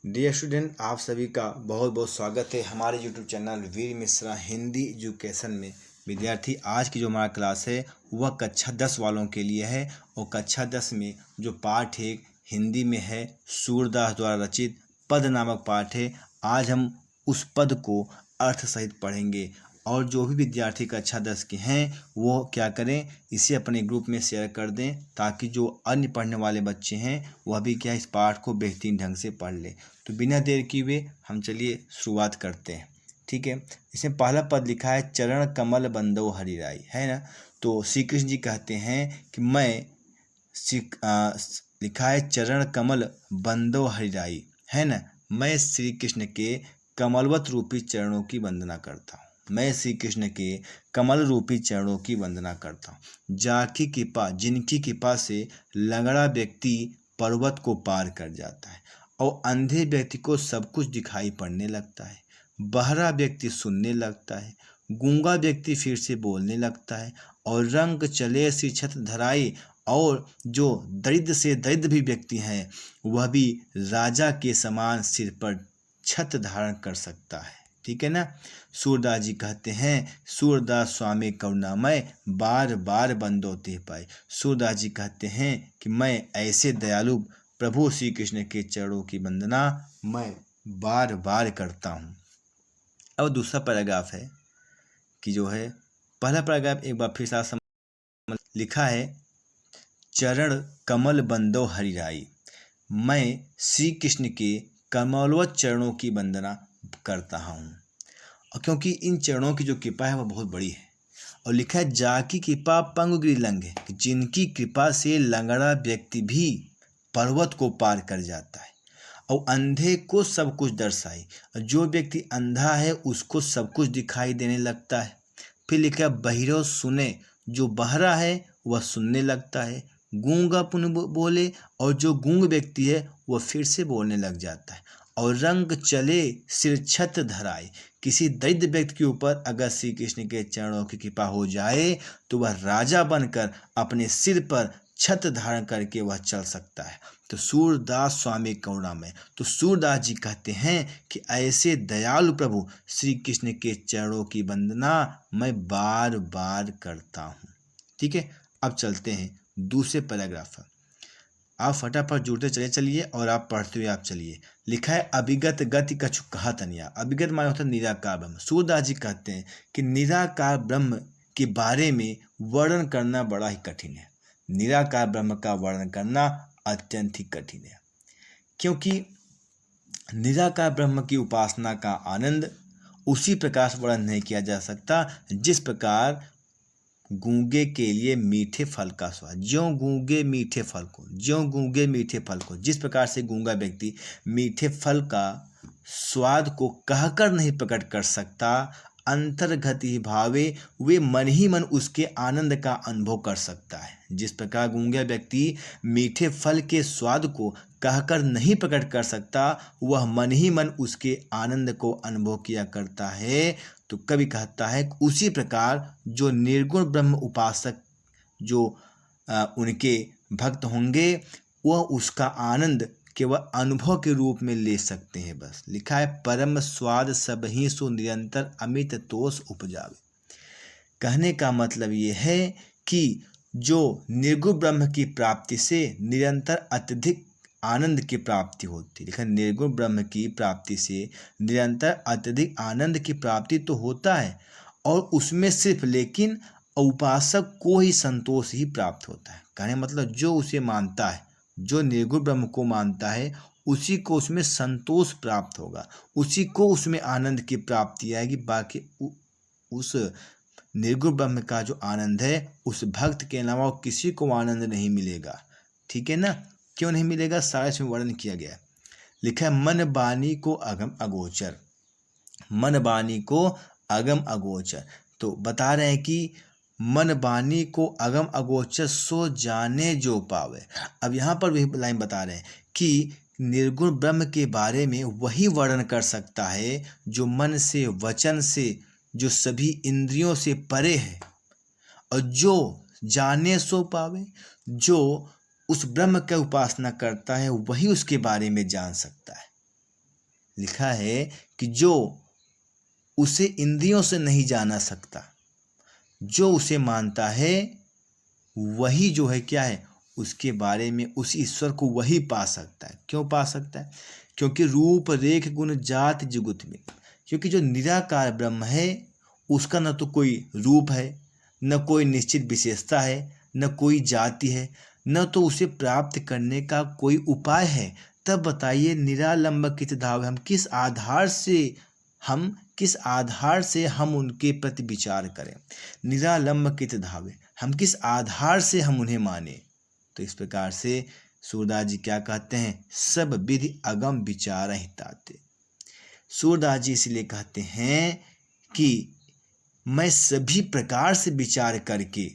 Dear student, आप सभी का बहुत बहुत स्वागत है हमारे यूट्यूब चैनल वीर मिश्रा हिंदी एजुकेशन में। विद्यार्थी, आज की जो हमारा क्लास है वह कक्षा 10 वालों के लिए है और कक्षा 10 में जो पाठ है हिंदी में है, सूरदास द्वारा रचित पद नामक पाठ है। आज हम उस पद को अर्थ सहित पढ़ेंगे और जो भी विद्यार्थी कक्षा 10 के हैं वो क्या करें, इसे अपने ग्रुप में शेयर कर दें ताकि जो अन्य पढ़ने वाले बच्चे हैं वह भी क्या इस पाठ को बेहतरीन ढंग से पढ़ लें। तो बिना देर किए हुए हम चलिए शुरुआत करते हैं। ठीक है, इसमें पहला पद लिखा है चरण कमल बंदो हरिराई, है ना। तो श्री कृष्ण जी कहते हैं कि लिखा है चरण कमल बंदो हरिराई, है ना। मैं श्री कृष्ण के कमलवत रूपी चरणों की वंदना करता हूँ। मैं श्री कृष्ण के कमल रूपी चरणों की वंदना करता हूँ। जाकी कृपा, जिनकी कृपा से लंगड़ा व्यक्ति पर्वत को पार कर जाता है और अंधे व्यक्ति को सब कुछ दिखाई पड़ने लगता है, बहरा व्यक्ति सुनने लगता है, गूंगा व्यक्ति फिर से बोलने लगता है और रंग चले सी छत धराई, और जो दरिद्र से दरिद्र भी व्यक्ति हैं वह भी राजा के समान सिर पर छत धारण कर सकता है। ठीक है ना। सूरदास जी कहते हैं, सूरदास स्वामी करुणामय बार बार बंदो ते पाए। सूरदास जी कहते हैं कि मैं ऐसे दयालु प्रभु श्री कृष्ण के चरणों की वंदना मैं बार बार करता हूँ। अब दूसरा पैराग्राफ है कि जो है पहला पैराग्राफ एक बार फिर से लिखा है चरण कमल बंदो हरिराई। मैं श्री कृष्ण के कमलवत चरणों की वंदना करता हूँ और क्योंकि इन चरणों की जो कृपा है वह बहुत बड़ी है। और लिखा है जाकी कृपा पंग गिरिलंघ, जिनकी कृपा से लंगड़ा व्यक्ति भी पर्वत को पार कर जाता है और अंधे को सब कुछ दर्शाई, और जो व्यक्ति अंधा है उसको सब कुछ दिखाई देने लगता है। फिर लिखा है बहिरो सुने, जो बहरा है वह सुनने लगता है, गूंगा पुनः बोले, और जो गूंग व्यक्ति है वह फिर से बोलने लग जाता है, और रंग चले सिर छत धराए। किसी दरिद्र व्यक्ति के ऊपर अगर श्री कृष्ण के चरणों की कृपा हो जाए तो वह राजा बनकर अपने सिर पर छत धारण करके वह चल सकता है। तो सूरदास स्वामी करुणामय, तो सूरदास जी कहते हैं कि ऐसे दयालु प्रभु श्री कृष्ण के चरणों की वंदना मैं बार बार करता हूँ। ठीक है, अब चलते हैं दूसरे पैराग्राफ पर। आप फटाफट जुड़ते चले चलिए और आप पढ़ते हुए आप चलिए। लिखा है अभिगत गति कछु कहा तनिया। अभिगत माने होता है निराकार ब्रह्म। सूरदास जी कहते हैं कि निराकार ब्रह्म के बारे में वर्णन करना बड़ा ही कठिन है। निराकार ब्रह्म का वर्णन करना अत्यंत ही कठिन है, क्योंकि निराकार ब्रह्म की उपासना का आनंद उसी प्रकार से वर्णन नहीं किया जा सकता जिस प्रकार गूंगे के लिए मीठे फल का स्वाद। ज्यों गूंगे मीठे फल को, ज्यों गूंगे मीठे फल को, जिस प्रकार से गूंगा व्यक्ति मीठे फल का स्वाद को कहकर नहीं प्रकट कर सकता, अंतर्गत ही भावे वे मन ही मन उसके आनंद का अनुभव कर सकता है। जिस प्रकार गूंगा व्यक्ति मीठे फल के स्वाद को कहकर नहीं प्रकट कर सकता, वह मन ही मन उसके आनंद को अनुभव किया करता है। तो कवि कहता है उसी प्रकार जो निर्गुण ब्रह्म उपासक जो उनके भक्त होंगे वह उसका आनंद केवल अनुभव के रूप में ले सकते हैं। बस लिखा है परम स्वाद सब ही सो निरंतर अमित तोष उपजावे। कहने का मतलब ये है कि जो निर्गुण ब्रह्म की प्राप्ति से निरंतर अत्यधिक आनंद की प्राप्ति होती है। लिखा निर्गुण ब्रह्म की प्राप्ति से निरंतर अत्यधिक आनंद की प्राप्ति तो होता है और उसमें सिर्फ लेकिन उपासक को ही संतोष ही प्राप्त होता है। कहने मतलब जो उसे मानता है, जो निर्गुण ब्रह्म को मानता है उसी को उसमें संतोष प्राप्त होगा, उसी को उसमें आनंद की प्राप्ति आएगी। बाकी उस निर्गुण ब्रह्म का जो आनंद है उस भक्त के अलावा किसी को आनंद नहीं मिलेगा। ठीक है ना। क्यों नहीं मिलेगा, सारा इसमें वर्णन किया गया है। लिखा है मन बानी को अगम अगोचर, मन बानी को अगम अगोचर। तो बता रहे हैं कि मन बानी को अगम अगोचर सो जाने जो पावे। अब यहाँ पर वही लाइन बता रहे हैं कि निर्गुण ब्रह्म के बारे में वही वर्णन कर सकता है जो मन से, वचन से, जो सभी इंद्रियों से परे है, और जो जाने सो पावे, जो उस ब्रह्म की उपासना करता है वही उसके बारे में जान सकता है। लिखा है कि जो उसे इंद्रियों से नहीं जाना सकता, जो उसे मानता है वही जो है क्या है, उसके बारे में उस ईश्वर को वही पा सकता है। क्यों पा सकता है? क्योंकि रूप रेख गुण जाति जुगुत में, क्योंकि जो निराकार ब्रह्म है उसका न तो कोई रूप है, न कोई निश्चित विशेषता है, न कोई जाति है, न तो उसे प्राप्त करने का कोई उपाय है। तब बताइए निरालंब कित धावे, हम किस आधार से हम उनके प्रति विचार करें। निरालंब कित धावे, हम किस आधार से हम उन्हें माने। तो इस प्रकार से सूरदास जी क्या कहते हैं, सब विधि अगम विचार हिताते। सूरदास जी इसलिए कहते हैं कि मैं सभी प्रकार से विचार करके,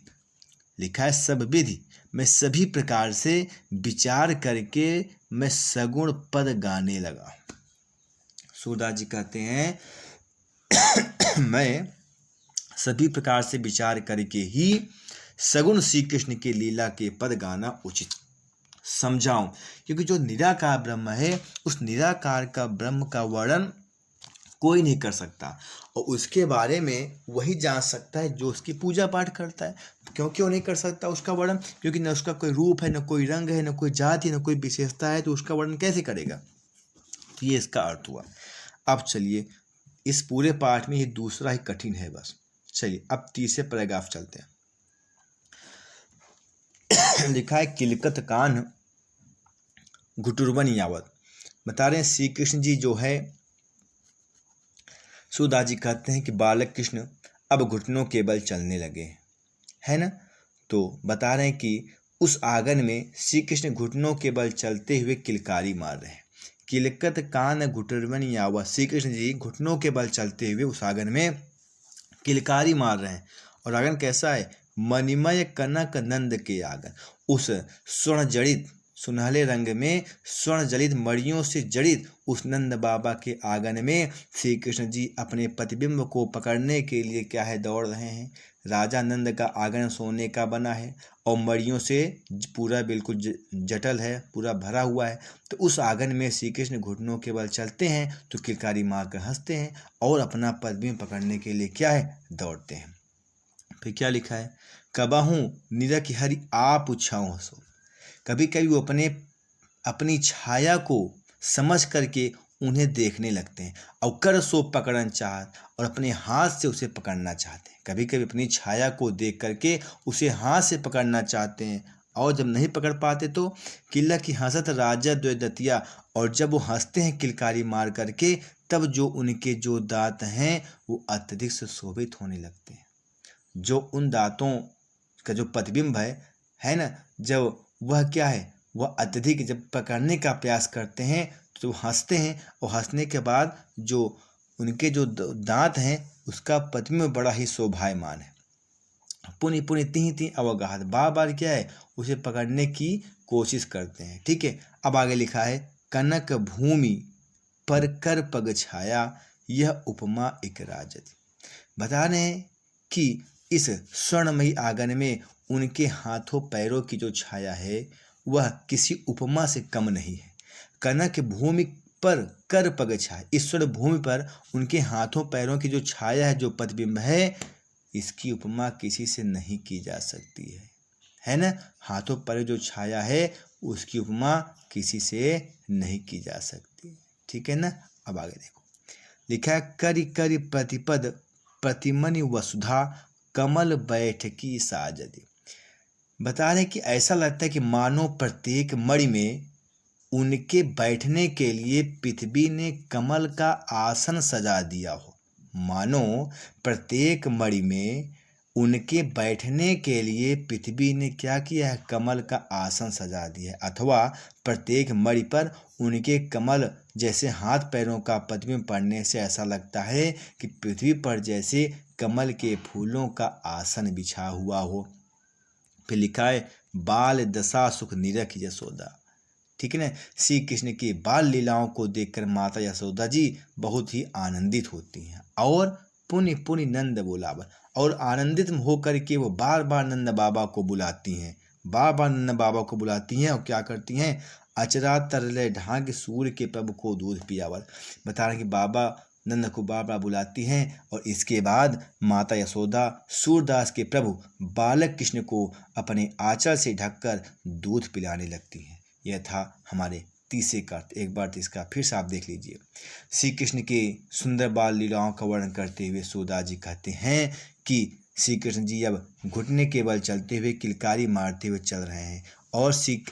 लिखा है सब विधि, मैं सभी प्रकार से विचार करके मैं सगुण पद गाने लगा। सूरदास जी कहते हैं मैं सभी प्रकार से विचार करके ही सगुण श्री कृष्ण के लीला के पद गाना उचित समझाऊं, क्योंकि जो निराकार ब्रह्म है उस निराकार का ब्रह्म का वर्णन कोई नहीं कर सकता, और उसके बारे में वही जान सकता है जो उसकी पूजा पाठ करता है। क्यों नहीं कर सकता उसका वर्णन? क्योंकि न उसका कोई रूप है, न कोई रंग है, न कोई जाति, न कोई विशेषता है, तो उसका वर्णन कैसे करेगा? तो ये इसका अर्थ हुआ। अब चलिए इस पूरे पाठ में ये दूसरा ही कठिन है बस। चलिए अब तीसरे पैराग्राफ चलते हैं। लिखा है किलकत कान घुटुरवन यावत। बता रहे हैं श्री कृष्ण जी जो है, सूरदास जी कहते हैं कि बालक कृष्ण अब घुटनों के बल चलने लगे, है ना। तो बता रहे हैं कि उस आंगन में श्री कृष्ण घुटनों के बल चलते हुए किलकारी मार रहे हैं। किलकत कान घुटुरवन यावत, श्री कृष्ण जी घुटनों के बल चलते हुए उस आंगन में किलकारी मार रहे हैं। और आंगन कैसा है? मणिमय कनक नंद के आंगन। उस स्वर्ण जड़ित, सुनहले रंग में स्वर्ण जड़ित मणियों से जड़ित उस नंद बाबा के आंगन में श्री कृष्ण जी अपने प्रतिबिंब को पकड़ने के लिए क्या है, दौड़ रहे हैं। राजा नंद का आंगन सोने का बना है और मणियों से पूरा बिल्कुल जटल है, पूरा भरा हुआ है। तो उस आंगन में श्री कृष्ण घुटनों के बल चलते हैं तो किलकारी मारकर हंसते हैं और अपना प्रतिबिंब पकड़ने के लिए क्या है, दौड़ते हैं। फिर क्या लिखा है, कबहूँ निरख हरि आप उछाऊँ हंसो। कभी कभी वो अपनी छाया को समझ करके उन्हें देखने लगते हैं और कर सो पकड़न चाहत, और अपने हाथ से उसे पकड़ना चाहते हैं। कभी कभी अपनी छाया को देख करके उसे हाथ से पकड़ना चाहते हैं, और जब नहीं पकड़ पाते तो किल्ला की हंसत राजा द्वैदतिया, और जब वो हंसते हैं किलकारी मार करके तब जो उनके जो दांत हैं वो अत्यधिक से शोभित होने लगते हैं। जो उन दांतों का जो प्रतिबिंब है ना, जब वह क्या है, वह अत्यधिक जब पकड़ने का प्रयास करते हैं तो हंसते हैं, और हंसने के बाद जो उनके जो दांत हैं उसका प्रतिबिंब बड़ा ही शोभायमान है। पुनि पुनि तिहि तिहि अवगाहत, बार बार क्या है, उसे पकड़ने की कोशिश करते हैं। ठीक है, अब आगे लिखा है कनक भूमि पर कर पग छाया, यह उपमा एक राजति। बता रहे हैं कि इस स्वर्णमयी आंगन में उनके हाथों पैरों की जो छाया है वह किसी उपमा से कम नहीं है। कनक भूमि पर कर पग छाया, ईश्वर भूमि पर उनके हाथों पैरों की जो छाया है, जो प्रतिबिंब है, इसकी उपमा किसी से नहीं की जा सकती है ना। हाथों पर जो छाया है उसकी उपमा किसी से नहीं की जा सकती, ठीक है ना। अब आगे देखो, लिखा है करि करि प्रतिपद प्रतिमनि वसुधा, कमल बैठकी साजदी। बता रहे कि ऐसा लगता है कि मानो प्रत्येक मणि में उनके बैठने के लिए पृथ्वी ने कमल का आसन सजा दिया हो। मानो प्रत्येक मणि में उनके बैठने के लिए पृथ्वी ने क्या किया है, कमल का आसन सजा दिया है, अथवा प्रत्येक मणि पर उनके कमल जैसे हाथ पैरों का प्रतिबिंब पड़ने से ऐसा लगता है कि पृथ्वी पर जैसे कमल के फूलों का आसन बिछा हुआ हो। फिर लिखा है बाल दशा सुख निरख यशोदा। ठीक है ना, श्री कृष्ण की बाल लीलाओं को देखकर माता यशोदा जी बहुत ही आनंदित होती हैं और पुनि पुनि नंद बोलावन, और आनंदित होकर के वो बार बार नंद बाबा को बुलाती हैं, बार बार नंद बाबा को बुलाती हैं और क्या करती हैं, अचरा तरले ढांक सूर्य के प्रभु को दूध पियावत। बता रहे कि बाबा नंद को बार बार बुलाती हैं और इसके बाद माता यशोदा सूरदास के प्रभु बालक कृष्ण को अपने आंचल से ढककर दूध पिलाने लगती हैं। यह था हमारे तीसरे का अर्थ। एक बार तो इसका फिर से आप देख लीजिए। श्री कृष्ण के सुंदर बाल लीलाओं का वर्णन करते हुए सूरदास जी कहते हैं कि श्री कृष्ण जी अब घुटने के बल चलते हुए किलकारी मारते हुए चल रहे हैं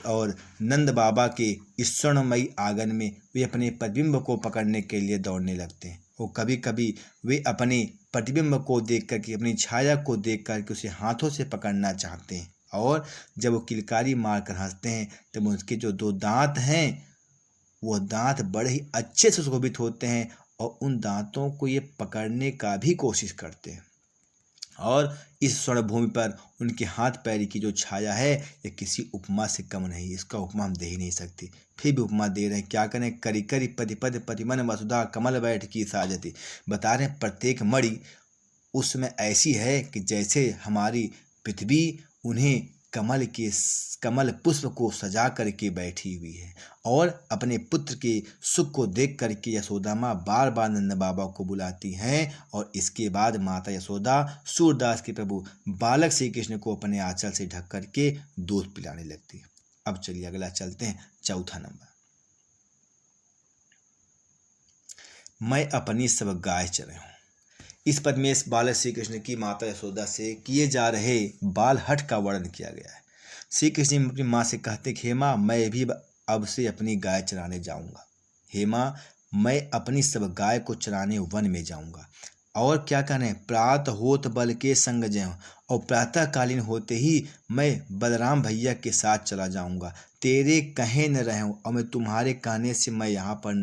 और नंद बाबा के इस स्वर्णमयी आंगन में वे अपने प्रतिबिंब को पकड़ने के लिए दौड़ने लगते हैं। और कभी कभी वे अपने प्रतिबिंब को देख करके, अपनी छाया को देख करके उसे हाथों से पकड़ना चाहते हैं। और जब वो किलकारी मारकर हंसते हैं तब उनके जो 2 दांत हैं वो दांत बड़े ही अच्छे से सुशोभित होते हैं और उन दांतों को ये पकड़ने का भी कोशिश करते हैं। और इस स्वर्ण भूमि पर उनके हाथ पैर की जो छाया है ये किसी उपमा से कम नहीं। इसका उपमा हम दे ही नहीं सकते, फिर भी उपमा दे रहे हैं। क्या करें? करी करी पति पद पतिमन वसुधा कमल बैठ की साजती। बता रहे हैं प्रत्येक मणि उसमें ऐसी है कि जैसे हमारी पृथ्वी उन्हें कमल पुष्प को सजा करके बैठी हुई है। और अपने पुत्र के सुख को देख करके यशोदा माँ बार बार नंद बाबा को बुलाती हैं और इसके बाद माता यशोदा सूरदास के प्रभु बालक श्री कृष्ण को अपने आंचल से ढक करके दूध पिलाने लगती है। अब चलिए अगला चलते हैं, चौथा नंबर। मैं अपनी सब गाय चरे हूँ। इस पद में इस बालक श्री कृष्ण की माता यशोदा से किए जा रहे बाल हठ का वर्णन किया गया है। श्री कृष्ण अपनी माँ से कहते कि हे माँ, मैं भी अब से अपनी गाय चराने जाऊंगा। हे माँ, मैं अपनी सब गाय को चराने वन में जाऊंगा। और क्या कहने, प्रात होत बल के संग जय, और प्रातःकालीन होते ही मैं बलराम भैया के साथ चला जाऊंगा। तेरे कहे न रहूं और मैं तुम्हारे कहने से मैं यहाँ पर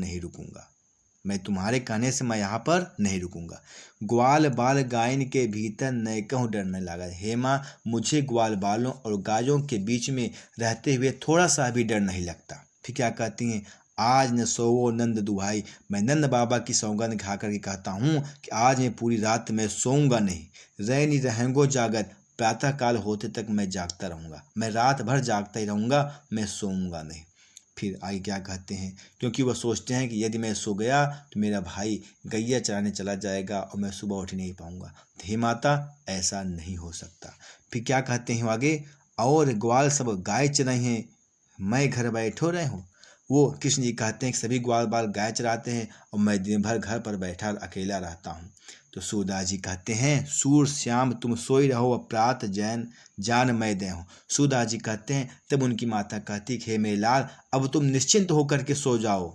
नहीं रुकूंगा। ग्वाल बाल गायन के भीतर नए कहूँ डरने लगा। हे माँ, मुझे ग्वाल बालों और गायों के बीच में रहते हुए थोड़ा सा भी डर नहीं लगता। फिर क्या कहती हैं, आज न सोवो नंद दुहाई। मैं नंद बाबा की सौगंध खा करके कहता हूँ कि आज मैं पूरी रात मैं सोऊंगा नहीं। रैनी रहेंगो जागत, प्रातःकाल होते तक मैं जागता रहूँगा। मैं रात भर जागता ही रहूँगा, मैं सोऊंगा नहीं। फिर आगे क्या कहते हैं, क्योंकि वह सोचते हैं कि यदि मैं सो गया तो मेरा भाई गैया चराने चला जाएगा और मैं सुबह उठ नहीं पाऊंगा। हे माता, ऐसा नहीं हो सकता। फिर क्या कहते हैं आगे, और ग्वाल सब गाय चराई हैं, मैं घर बैठो रहे हूँ। वो कृष्ण जी कहते हैं कि सभी ग्वाल बाल गाय चराते हैं और मैं दिन भर घर पर बैठा अकेला रहता हूँ। तो सूरदास जी कहते हैं, सूर श्याम तुम सोई रहो, प्रात जैन जान मैं दे हूँ। सूरदास जी कहते हैं, तब उनकी माता कहती कि हे मेरे लाल, अब तुम निश्चिंत होकर के सो जाओ।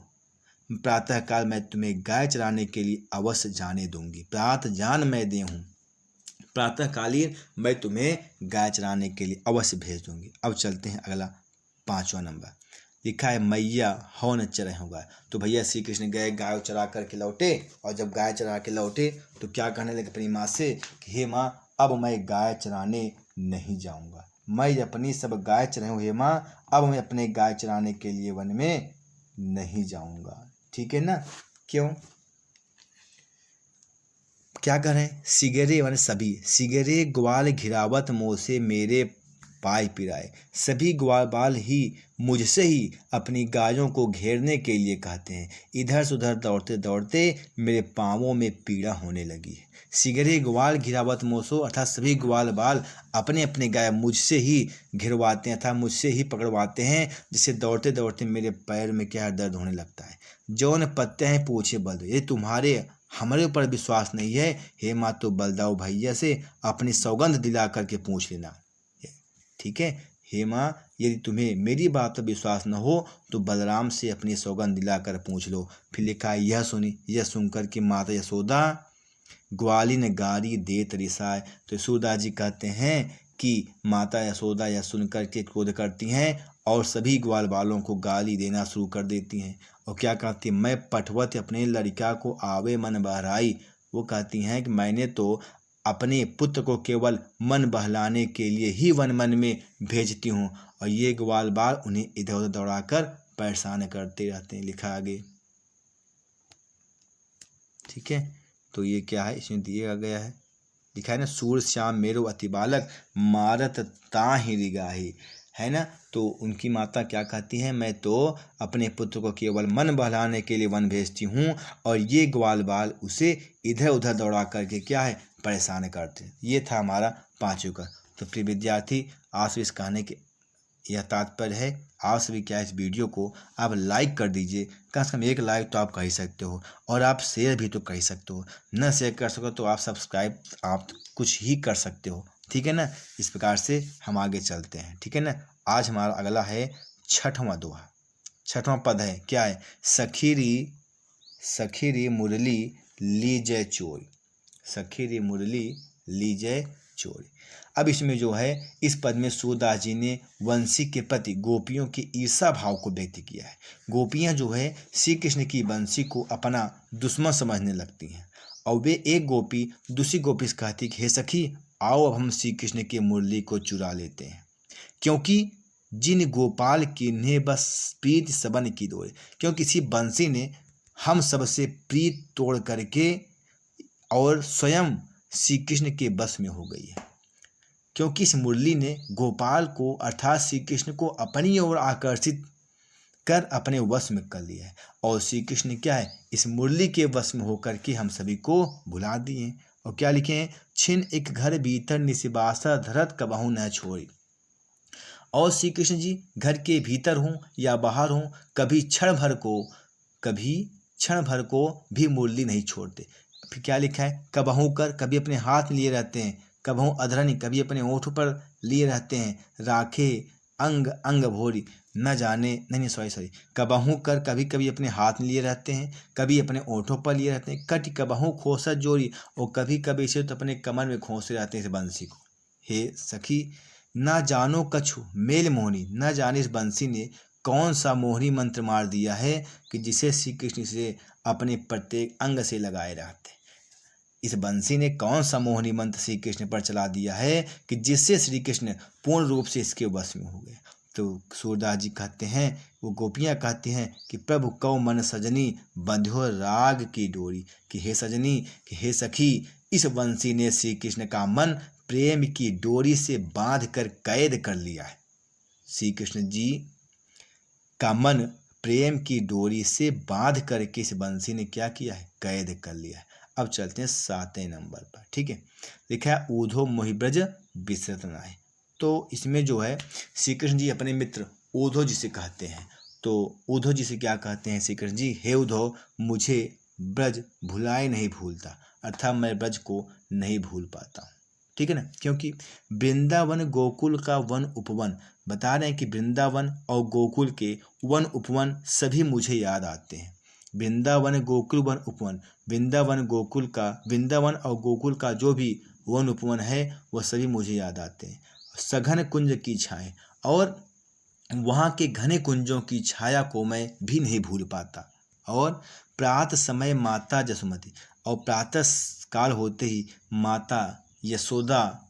प्रातःकाल मैं तुम्हें गाय चराने के लिए अवश्य जाने दूंगी। प्रात जान मैं दे हूँ, प्रातःकालीन मैं तुम्हें गाय चराने के लिए अवश्य भेज दूंगी। अब चलते हैं अगला 5वां नंबर। लिखा है, मैया हौ न चरे होगा। तो भैया श्री कृष्ण गए गाय चरा करके लौटे, और जब गाय चरा के लौटे तो क्या कहने लगे अपनी माँ से कि हे माँ, अब मैं गाय चराने नहीं जाऊंगा। मैं अपनी सब गाय चराई हूँ, हे माँ, अब मैं अपने गाय चराने के लिए वन में नहीं जाऊंगा। ठीक है ना? क्यों? क्या करें, सिगरे वन सभी सिगरे ग्वाल घिरावत मोह से मेरे पाय पिराए। सभी ग्वाल बाल ही मुझसे ही अपनी गायों को घेरने के लिए कहते हैं। इधर से उधर दौड़ते दौड़ते मेरे पाँवों में पीड़ा होने लगी है। सिगरे ग्वाल घिरावत मोसो, अर्थात सभी ग्वाल बाल अपने अपने गाय मुझसे ही घिरवाते हैं, अर्थात मुझसे ही पकड़वाते हैं, जिससे दौड़ते दौड़ते मेरे पैर में क्या दर्द होने लगता है। जौन पत्ते हैं पूछे बल, ये तुम्हारे हमारे ऊपर विश्वास नहीं है, हे माँ, तो बलदाऊ भैया से अपनी सौगंध दिला करके पूछ लेना। ठीक है, हे माँ, यदि तुम्हें मेरी बात पर विश्वास न हो तो बलराम से अपनी सौगंध दिलाकर पूछ लो। फिर लिखा है, यह सुनकर कि माता यशोदा ग्वालिन गारी देत रिसाए। तो सूरदास जी कहते हैं कि माता यशोदा यह सुनकर के क्रोध करती हैं और सभी ग्वाल बालों को गाली देना शुरू कर देती हैं। और क्या कहती, मैं पठवत अपने लड़का को आवे मन बहराई। वो कहती हैं कि मैंने तो अपने पुत्र को केवल मन बहलाने के लिए ही वन मन में भेजती हूँ, और ये ग्वाल बाल उन्हें इधर उधर दौड़ाकर परेशान करते रहते हैं। लिखा आगे। ठीक है, तो ये क्या है, इसमें दिया गया है, लिखा है ना, सूर श्याम मेरो अति बालक मारत ताहि रिगाही। है ना। तो उनकी माता क्या कहती हैं, मैं तो अपने पुत्र को केवल मन बहलाने के लिए वन भेजती हूँ और ये ग्वाल बाल उसे इधर उधर दौड़ा करके क्या है, परेशान करते हैं। ये था हमारा 5वीं का। तो प्रिय विद्यार्थी, आज इस कहानी के यह तात्पर्य है। आप सभी क्या इस वीडियो को आप लाइक कर दीजिए, कम से कम एक लाइक तो आप कर ही सकते हो, और आप शेयर भी तो कर ही सकते हो। न शेयर कर सको तो आप सब्सक्राइब आप कुछ ही कर सकते हो, ठीक है ना। इस प्रकार से हम आगे चलते हैं, ठीक है ना। आज हमारा अगला है 6वां दोहा। 6वां पद है, क्या है, सखी री मुरली लीजय चोरी। सखी री मुरली लीजय चोरी। अब इसमें जो है, इस पद में सूरदास जी ने वंशी के प्रति गोपियों के ईर्षा भाव को व्यक्त किया है। गोपियां जो है श्री कृष्ण की वंशी को अपना दुश्मन समझने लगती हैं, और वे एक गोपी दूसरी गोपी से कहती कि हे सखी, आओ अब हम श्री कृष्ण की मुरली को चुरा लेते हैं, क्योंकि जिन गोपाल की ने बस प्रीत सबन की डोरे। क्योंकि इसी बंसी ने हम सबसे प्रीत तोड़ करके और स्वयं श्री कृष्ण के बस में हो गई है। क्योंकि इस मुरली ने गोपाल को अर्थात श्री कृष्ण को अपनी ओर आकर्षित कर अपने वश में कर लिया है, और श्री कृष्ण क्या है, इस मुरली के वश में होकर के हम सभी को भुला दिए। और क्या लिखे हैं, छिन एक घर भीतर निसिबासा धरत कबहू न छोड़ी। और श्री कृष्ण जी घर के भीतर हों या बाहर हों, कभी क्षण भर को भी मुरली नहीं छोड़ते। फिर क्या लिखा है, कबहू कर, कभी अपने हाथ लिए रहते हैं, कबहू अधरनी, कभी अपने ओठ पर लिए रहते हैं, राखे अंग अंग भोरी, न जाने नहीं सॉरी कबहू कर, कभी कभी अपने हाथ लिए रहते हैं, कभी अपने ओठों पर लिए रहते हैं, कट कबहू खोसा जोरी, और कभी कभी इसे तो अपने कमर में खोसे रहते हैं इस बंसी को। हे सखी, ना जानो कछु मेल मोहनी, न जाने इस बंसी ने कौन सा मोहनी मंत्र मार दिया है कि जिसे श्री कृष्ण से अपने प्रत्येक अंग से लगाए रहते। इस बंसी ने कौन सा मोहनी मंत्र श्री कृष्ण पर चला दिया है कि जिससे श्री कृष्ण पूर्ण रूप से इसके वश में हो गए। तो सूरदास जी कहते हैं, वो गोपियाँ कहती हैं कि प्रभु कौ मन सजनी बंध्यो राग की डोरी, कि हे सजनी, कि हे सखी, इस बंसी ने श्री कृष्ण का मन प्रेम की डोरी से बांध कर कैद कर लिया है। श्री कृष्ण जी का मन प्रेम की डोरी से बांध करके इस बंसी ने क्या किया है, कैद कर लिया है। अब चलते हैं 7वें नंबर पर, ठीक है। लिखा है ऊधो मोहिब्रज विसरत नाहि। तो इसमें जो है श्री कृष्ण जी अपने मित्र ऊधो जी से कहते हैं। तो ऊधो जी से क्या कहते हैं श्री कृष्ण जी, हे ऊधो, मुझे ब्रज भुलाए नहीं भूलता, अर्थात मैं ब्रज को नहीं भूल पाता हूँ, ठीक है ना। क्योंकि वृंदावन गोकुल का वन उपवन, बता रहे हैं कि वृंदावन और गोकुल के वन उपवन सभी मुझे याद आते हैं। वृंदावन गोकुल वन उपवन, वृंदावन और गोकुल का जो भी वन उपवन है वह सभी मुझे याद आते हैं। सघन कुंज की छाए, और वहाँ के घने कुंजों की छाया को मैं भी नहीं भूल पाता। और प्रातः समय माता जसुमती, और प्रातः काल होते ही माता यशोदा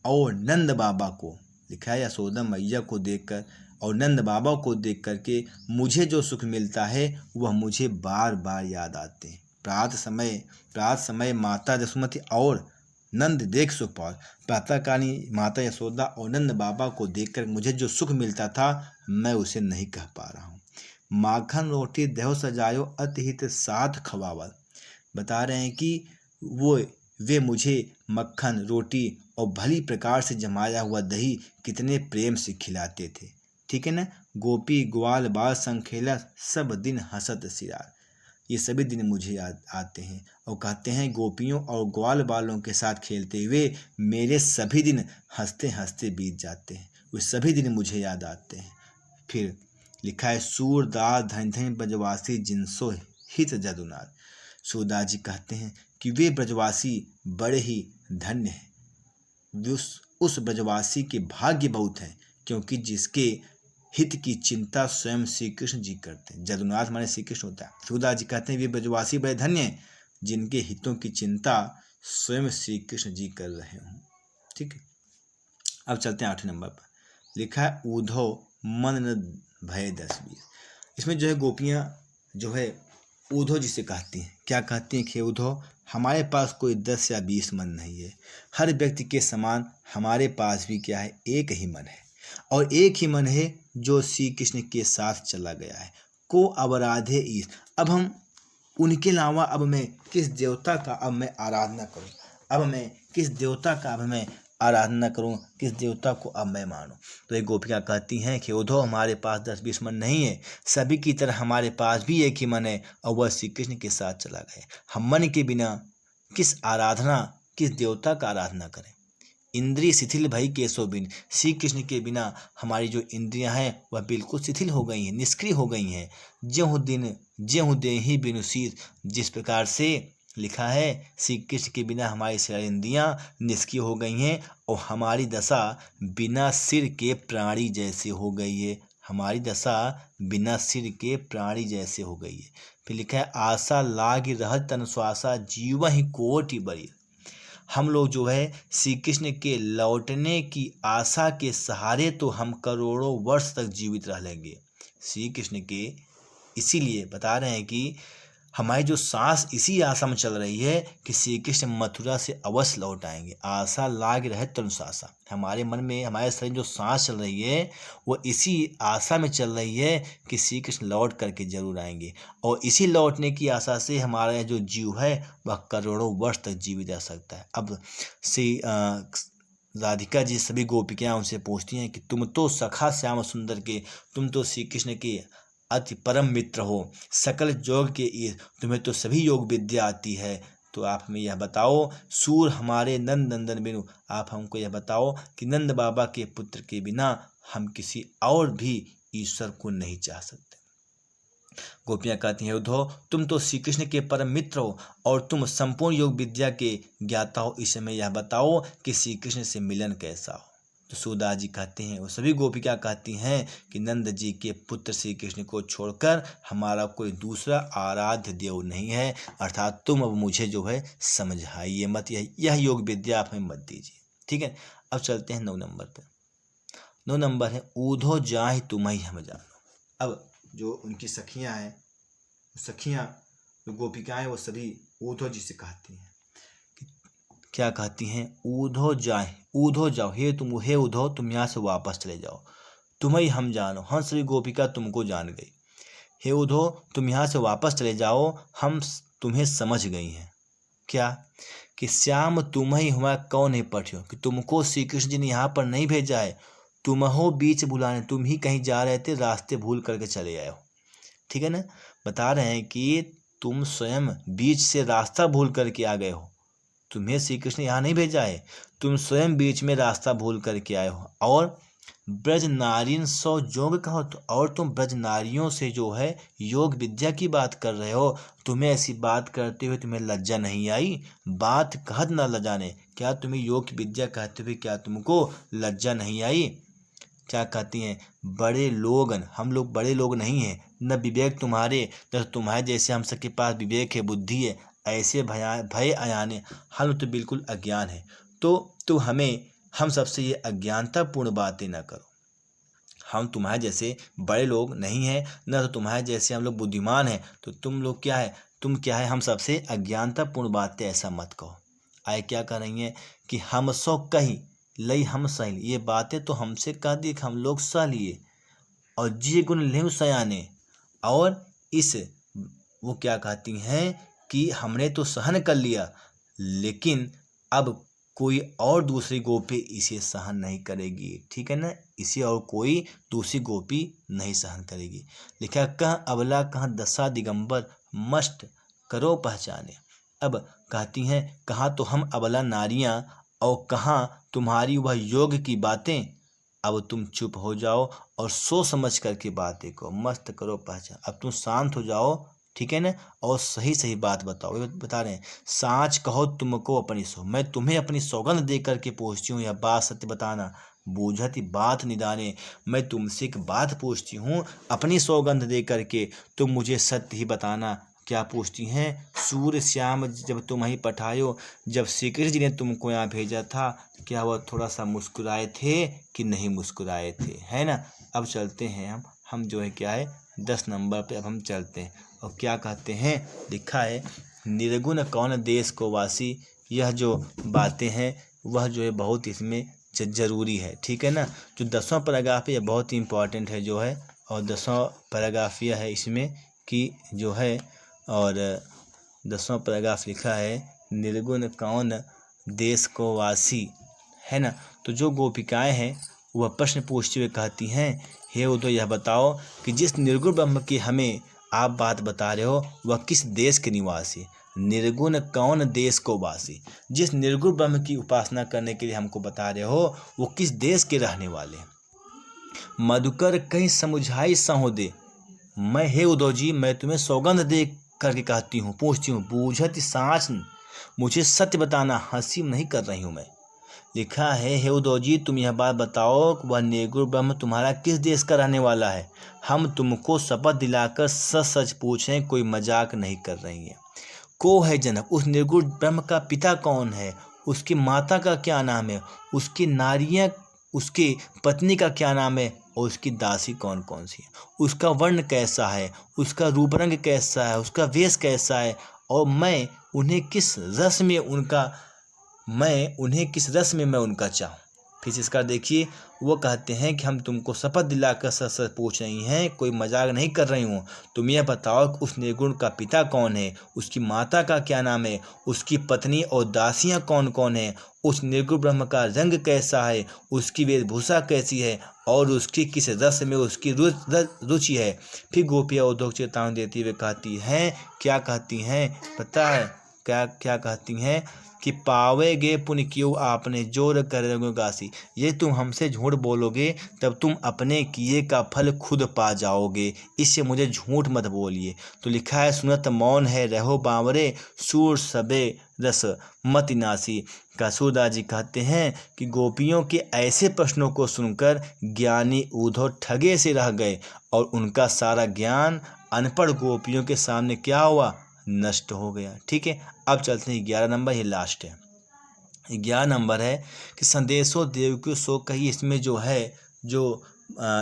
और नंद बाबा को, लिखा है यशोदा मैया को देखकर और नंद बाबा को देख करके मुझे जो सुख मिलता है वह मुझे बार बार याद आते हैं। प्रातः समय माता जसुमती और नंद देख सुख पाओ। प्रातःकालीन माता यशोदा और नंद बाबा को देखकर मुझे जो सुख मिलता था मैं उसे नहीं कह पा रहा हूँ। माखन रोटी देहो सजायो अतिहित साथ खवावल, बता रहे हैं कि वे मुझे मक्खन रोटी और भली प्रकार से जमाया हुआ दही कितने प्रेम से खिलाते थे, ठीक है ना। गोपी ग्वाल बाल संखेला सब दिन हंसत सिरार, ये सभी दिन मुझे याद आते हैं। और कहते हैं गोपियों और ग्वाल बालों के साथ खेलते हुए मेरे सभी दिन हंसते हंसते बीत जाते हैं, वे सभी दिन मुझे याद आते हैं। फिर लिखा है सूरदास धन धन ब्रजवासी जिनसो हित जदुनाथ। सूरदास जी कहते हैं कि वे ब्रजवासी बड़े ही धन्य हैं, उस ब्रजवासी के भाग्य बहुत हैं, क्योंकि जिसके हित की चिंता स्वयं श्री कृष्ण जी करते हैं। जदुनाथ माने श्री कृष्ण होता है। सूरदास जी कहते हैं वे ब्रजवासी बड़े धन्य हैं जिनके हितों की चिंता स्वयं श्री कृष्ण जी कर रहे हों, ठीक है। अब चलते हैं 8वें नंबर पर। लिखा है ऊधो मन न भय 10-20। इसमें जो है गोपियाँ जो है ऊधो जी से कहती हैं, क्या कहती हैं कि ऊधो, हमारे पास कोई 10 या 20 मन नहीं है, हर व्यक्ति के समान हमारे पास भी क्या है, एक ही मन है। और एक ही मन है जो श्री कृष्ण के साथ चला गया है। को अवराधे ईश, अब हम उनके अलावा अब मैं किस देवता का अब मैं आराधना करूं, अब मैं किस देवता का अब मैं आराधना करूं, किस देवता को अब मैं मानूं। तो ये गोपियाँ कहती हैं कि उद्धव हमारे पास 10-20 मन नहीं है, सभी की तरह हमारे पास भी एक ही मन है और वह श्री कृष्ण के साथ चला गया। हम मन के बिना किस देवता का आराधना करें। इंद्रिय शिथिल भई केशव बिन, श्री कृष्ण के बिना हमारी जो इंद्रियां हैं वह बिल्कुल शिथिल हो गई हैं, निष्क्रिय हो गई हैं। ज्यों देहि बिनु सिर, जिस प्रकार से लिखा है श्री कृष्ण के बिना हमारी सारी इंद्रियां निष्क्रिय हो गई हैं और हमारी दशा बिना सिर के प्राणी जैसे हो गई है, हमारी दशा बिना सिर के प्राणी जैसे हो गई है। फिर लिखा है आशा लाग रहत तन श्वासा, जीवहि कोटि बरी। हम लोग जो है श्री कृष्ण के लौटने की आशा के सहारे तो हम करोड़ों वर्ष तक जीवित रह लेंगे। श्री कृष्ण के इसीलिए बता रहे हैं कि हमारी जो सांस इसी आशा में चल रही है कि श्री कृष्ण मथुरा से अवश्य लौट आएंगे। आशा लाग रहे तनुशासा, हमारे मन में हमारे शरीर जो सांस चल रही है वो इसी आशा में चल रही है कि श्री कृष्ण लौट करके जरूर आएंगे और इसी लौटने की आशा से हमारा जो जीव है वह करोड़ों वर्ष तक जीवित रह सकता है। अब श्री राधिका जी सभी गोपिकाएं उनसे पूछती हैं कि तुम तो सखा श्याम सुंदर के, तुम तो श्री कृष्ण के अति परम मित्र हो, सकल योग के ईश, तुम्हें तो सभी योग विद्या आती है, तो आप हमें यह बताओ सूर हमारे नंद नंदन बिनु, आप हमको यह बताओ कि नंद बाबा के पुत्र के बिना हम किसी और भी ईश्वर को नहीं चाह सकते। गोपियाँ कहती हैं उद्धव तुम तो श्री कृष्ण के परम मित्र हो और तुम संपूर्ण योग विद्या के ज्ञाता हो, इस समय यह बताओ कि श्री कृष्ण से मिलन कैसा हो। तो सूरदास जी कहते हैं, वो सभी गोपिका कहती हैं कि नंद जी के पुत्र श्री कृष्ण को छोड़कर हमारा कोई दूसरा आराध्य देव नहीं है, अर्थात तुम अब मुझे जो है समझाइए मत, यह योग विद्या आप हमें मत दीजिए। ठीक है, अब चलते हैं 9 नंबर पर। 9 नंबर है ऊधो जाहि तुम्हें हम जानो। अब जो उनकी सखियाँ हैं, सखियाँ जो गोपिकाएँ वो सभी ऊधो जी से कहती हैं, क्या कहती हैं, ऊधो जाओ, हे उद्धव तुम यहाँ से वापस चले जाओ, तुम्हें हम जानो, हम सभी गोपिका तुमको जान गई। हे उद्धव तुम यहाँ से वापस चले जाओ, हम तुम्हें समझ गई हैं। क्या कि श्याम तुम्हें हुआ कौन है पठियो, कि तुमको श्री कृष्ण जी ने यहाँ पर नहीं भेजा है, तुम हो बीच बुलाने, तुम ही कहीं जा रहे थे, रास्ते भूल करके चले आए हो। ठीक है ना, बता रहे हैं कि तुम स्वयं बीच से रास्ता भूल करके आ गए हो, तुम्हें श्री कृष्ण यहाँ नहीं भेजा है, तुम स्वयं बीच में रास्ता भूल करके आए हो। और ब्रज नारीन सौ योग कहो, तो और तुम ब्रज नारियों से जो है योग विद्या की बात कर रहे हो, तुम्हें ऐसी बात करते हुए तुम्हें लज्जा नहीं आई, बात कहत न लजाने, क्या तुम्हें योग विद्या कहते हुए क्या तुमको लज्जा नहीं आई। क्या कहती हैं, बड़े लोगन, हम लोग बड़े लोग नहीं हैं, न विवेक तुम्हारे, न तुम्हारे जैसे हम सबके पास विवेक है, बुद्धि है, ऐसे भय अयाने, हम तो बिल्कुल अज्ञान है। तो हमें हम सबसे ये अज्ञानतापूर्ण बातें न करो, हम तुम्हारे जैसे बड़े लोग नहीं हैं, न तो तुम्हारे जैसे हम लोग बुद्धिमान हैं, तो तुम क्या है हम सबसे अज्ञानतापूर्ण बातें ऐसा मत कहो। आए क्या कह रही हैं कि हम सो कही लई हम सही, ये बातें तो हमसे कह दी कि हम लोग सह लिए, और जी गुण लेव सयाने, और इस वो क्या कहती हैं कि हमने तो सहन कर लिया, लेकिन अब कोई और दूसरी गोपी इसे सहन नहीं करेगी। ठीक है ना, इसे और कोई दूसरी गोपी नहीं सहन करेगी। लिखा कह अबला कह दशा दिगंबर, मस्त करो पहचाने। अब कहती हैं कहाँ तो हम अबला नारियां और कहाँ तुम्हारी वह योग की बातें, अब तुम चुप हो जाओ और सोच समझ करके बातें को मस्त करो पहचान, अब तुम शांत हो जाओ। ठीक है ना, और सही सही बात बताओ। ये बता रहे हैं साँच कहो तुमको अपनी सो, मैं तुम्हें अपनी सौगंध दे करके पूछती हूँ, यह बात सत्य बताना, बूझती बात निदाने, मैं तुमसे एक बात पूछती हूँ अपनी सौगंध दे करके, तुम मुझे सत्य ही बताना। क्या पूछती हैं, सूर्य श्याम जब तुम ही पठायो, जब श्री कृष्ण जी ने तुमको यहाँ भेजा था, क्या वह थोड़ा सा मुस्कुराए थे कि नहीं मुस्कुराए थे, है ना। अब चलते हैं हम जो है क्या है 10 नंबर पे अब हम चलते हैं, और क्या कहते हैं, लिखा है निर्गुण कौन देश को वासी, यह जो बातें हैं वह जो है बहुत इसमें ज़रूरी है। ठीक है ना। जो 10वां पैराग्राफ है ये बहुत ही इम्पोर्टेंट है जो है, और 10वां पैराग्राफ यह है इसमें कि जो है, और 10वां पैराग्राफ लिखा है निर्गुण कौन देश को वासी, है ना। तो जो गोपिकाएं हैं वह प्रश्न पूछते हुए कहती हैं, हे उद्धव यह बताओ कि जिस निर्गुण ब्रह्म की हमें आप बात बता रहे हो वह किस देश के निवासी। निर्गुण कौन देश को वासी, जिस निर्गुण ब्रह्म की उपासना करने के लिए हमको बता रहे हो वो किस देश के रहने वाले। मधुकर कहीं समुझाई सहोदे, मैं हे उद्धव जी मैं तुम्हें सौगंध दे करके कहती हूँ, पूछती हूँ, बूझत साँच मुझे सत्य बताना, हंसी नहीं कर रही हूँ मैं। लिखा है, हे उद्धव जी तुम यह बात बताओ वह निर्गुण ब्रह्म तुम्हारा किस देश का रहने वाला है। हम तुमको शपथ दिलाकर सच सच पूछ रहे हैं, कोई मजाक नहीं कर रही है। को है जनक, उस निर्गुण ब्रह्म का पिता कौन है, उसकी माता का क्या नाम है, उसकी नारियां, उसकी पत्नी का क्या नाम है, और उसकी दासी कौन कौन सी है, उसका वर्ण कैसा है, उसका रूप रंग कैसा है, उसका वेश कैसा है, और मैं उन्हें किस रस में मैं उनका चाहूँ। फिर इसका देखिए, वो कहते हैं कि हम तुमको शपथ दिलाकर सच सच पूछ रही हैं, कोई मजाक नहीं कर रही हूँ। तुम यह बताओ कि उस निर्गुण का पिता कौन है, उसकी माता का क्या नाम है, उसकी पत्नी और दासियाँ कौन कौन है, उस निर्गुण ब्रह्म का रंग कैसा है, उसकी वेशभूषा कैसी है, और उसकी किस रस में उसकी रुचि है। फिर गोपियाँ उद्धव को चेतावनी देती हुए कहती हैं, क्या कहती हैं पता है, क्या क्या कहती हैं कि पावेगे पुण्य क्यों आपने जोर करोगे गासी। ये तुम हमसे झूठ बोलोगे तब तुम अपने किए का फल खुद पा जाओगे, इससे मुझे झूठ मत बोलिए। तो लिखा है, सुनत मौन है रहो बावरे, सूर सबे रस मति नासी। का सूरदास जी कहते हैं कि गोपियों के ऐसे प्रश्नों को सुनकर ज्ञानी उद्धव ठगे से रह गए, और उनका सारा ज्ञान अनपढ़ गोपियों के सामने क्या हुआ, नष्ट हो गया। ठीक है, अब चलते हैं 11 नंबर, ये लास्ट है। 11 नंबर है कि संदेशो देवकी सो कही। इसमें जो है, जो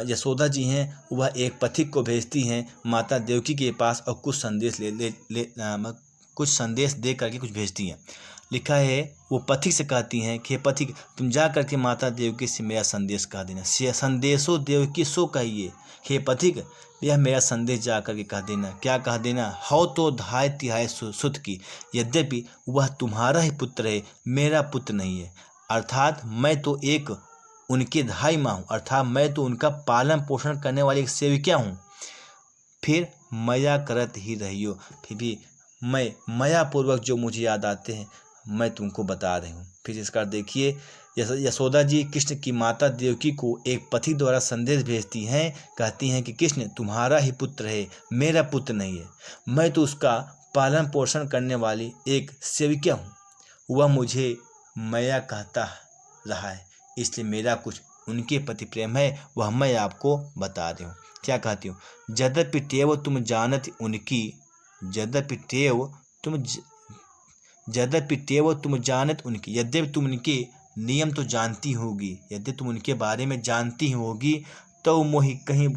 यशोदा जी हैं वह एक पथिक को भेजती हैं माता देवकी के पास, और कुछ संदेश कुछ संदेश दे करके कुछ भेजती हैं। लिखा है, वो पथिक से कहती हैं कि पथिक तुम जा करके माता देवकी से मेरा संदेश कह देना। संदेशो देवकी सो कहिए, हे पथिक यह मेरा संदेश जा करके कह देना। क्या कह देना, हो तो धाय तिहाय सुत की, यद्यपि वह तुम्हारा ही पुत्र है, मेरा पुत्र नहीं है। अर्थात मैं तो एक उनके धाई माँ हूँ, अर्थात मैं तो उनका पालन पोषण करने वाली एक सेविका हूँ। फिर मया करत ही रहियो, फिर भी मैं मयापूर्वक जो मुझे याद आते हैं मैं तुमको बता रही हूँ। फिर इसका देखिए, यशोदा जी कृष्ण की माता देवकी को एक पथिक द्वारा संदेश भेजती हैं, कहती हैं कि कृष्ण तुम्हारा ही पुत्र है, मेरा पुत्र नहीं है। मैं तो उसका पालन पोषण करने वाली एक सेविका हूँ, वह मुझे मैया कहता रहा है, इसलिए मेरा कुछ उनके प्रति प्रेम है, वह मैं आपको बता रही हूँ। क्या कहती हूँ, यद्यपि टेव तुम जानत उनकी, यद्यपि टेव तुम जानत उनकी, यद्यपि तुम उनके नियम तो जानती होगी, यद्यपि तुम उनके बारे में जानती होगी, तो मोहि कहीं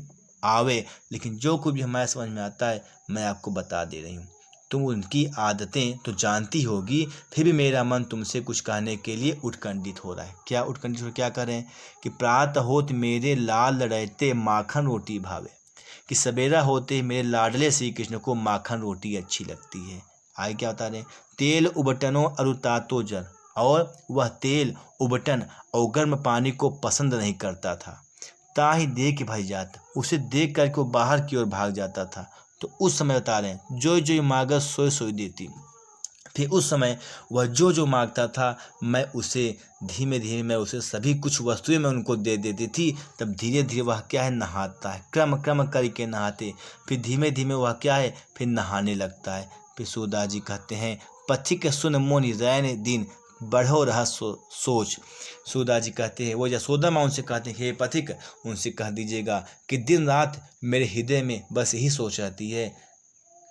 आवे, लेकिन जो कुछ भी हमारे समझ में आता है मैं आपको बता दे रही हूँ। तुम उनकी आदतें तो जानती होगी, फिर भी मेरा मन तुमसे कुछ कहने के लिए उत्कंठित हो रहा है। क्या उत्कंठित हो, क्या करें कि प्रातः होत मेरे लाल लड़ते माखन रोटी भावे, कि सवेरा होते मेरे लाडले श्री कृष्ण को माखन रोटी अच्छी लगती है। आगे क्या बता रहे हैं, तेल उबटनो अरुतातो जल, और वह तेल उबटन और गर्म पानी को पसंद नहीं करता था। ताही देख भाई जाता, उसे देख करके वो बाहर की ओर भाग जाता था। तो उस समय बता रहे हैं, जो जो मांगा सोई सोई देती। फिर उस समय वह जो जो मांगता था मैं उसे धीमे धीमे मैं उसे सभी कुछ वस्तुएं मैं उनको दे देती थी। तब धीरे धीरे वह क्या है, नहाता है, क्रम क्रम करके नहाते, फिर धीमे धीमे वह क्या है, फिर नहाने लगता है। फिर सूरदास जी कहते हैं, पथिक सुन मोनि रैन दिन बढ़ो रहा सोच। सूरदास जी कहते हैं, वो यशोदा माँ उनसे कहते हैं, हे पथिक उनसे कह दीजिएगा कि दिन रात मेरे हृदय में बस यही सोच रहती है,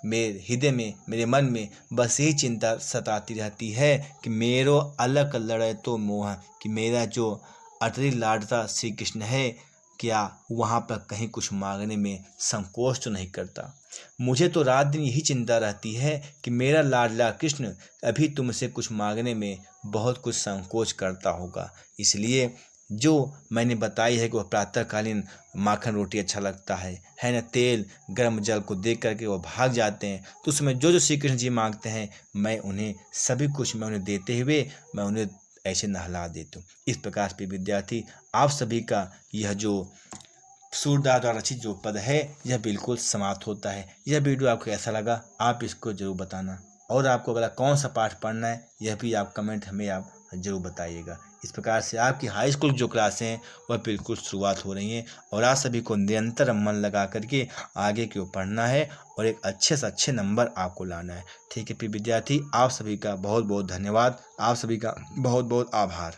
मेरे हृदय में मेरे मन में बस यही चिंता सताती रहती है कि मेरो अलग लड़े तो मोह, कि मेरा जो अटरी लाडता श्री कृष्ण है क्या वहाँ पर कहीं कुछ मांगने में संकोच तो नहीं करता। मुझे तो रात दिन यही चिंता रहती है कि मेरा लाडला कृष्ण अभी तुमसे कुछ मांगने में बहुत कुछ संकोच करता होगा, इसलिए जो मैंने बताई है कि वह प्रातःकालीन माखन रोटी अच्छा लगता है ना, तेल गर्म जल को देख करके वो भाग जाते हैं। तो उसमें जो जो श्री कृष्ण जी मांगते हैं मैं उन्हें सभी कुछ मैं उन्हें देते हुए मैं उन्हें ऐसे नहला देता हूँ। इस प्रकार पे विद्यार्थी आप सभी का यह जो सूरदास द्वारा रचित जो पद है यह बिल्कुल समाप्त होता है। यह वीडियो आपको कैसा लगा आप इसको जरूर बताना, और आपको अगला कौन सा पाठ पढ़ना है यह भी आप कमेंट हमें आप जरूर बताइएगा। इस प्रकार से आपकी हाई स्कूल जो क्लासें हैं वह बिल्कुल शुरुआत हो रही हैं, और आप सभी को निरंतर मन लगा करके आगे की ओर पढ़ना है और एक अच्छे से अच्छे नंबर आपको लाना है। ठीक है फिर विद्यार्थी, आप सभी का बहुत बहुत धन्यवाद, आप सभी का बहुत बहुत आभार।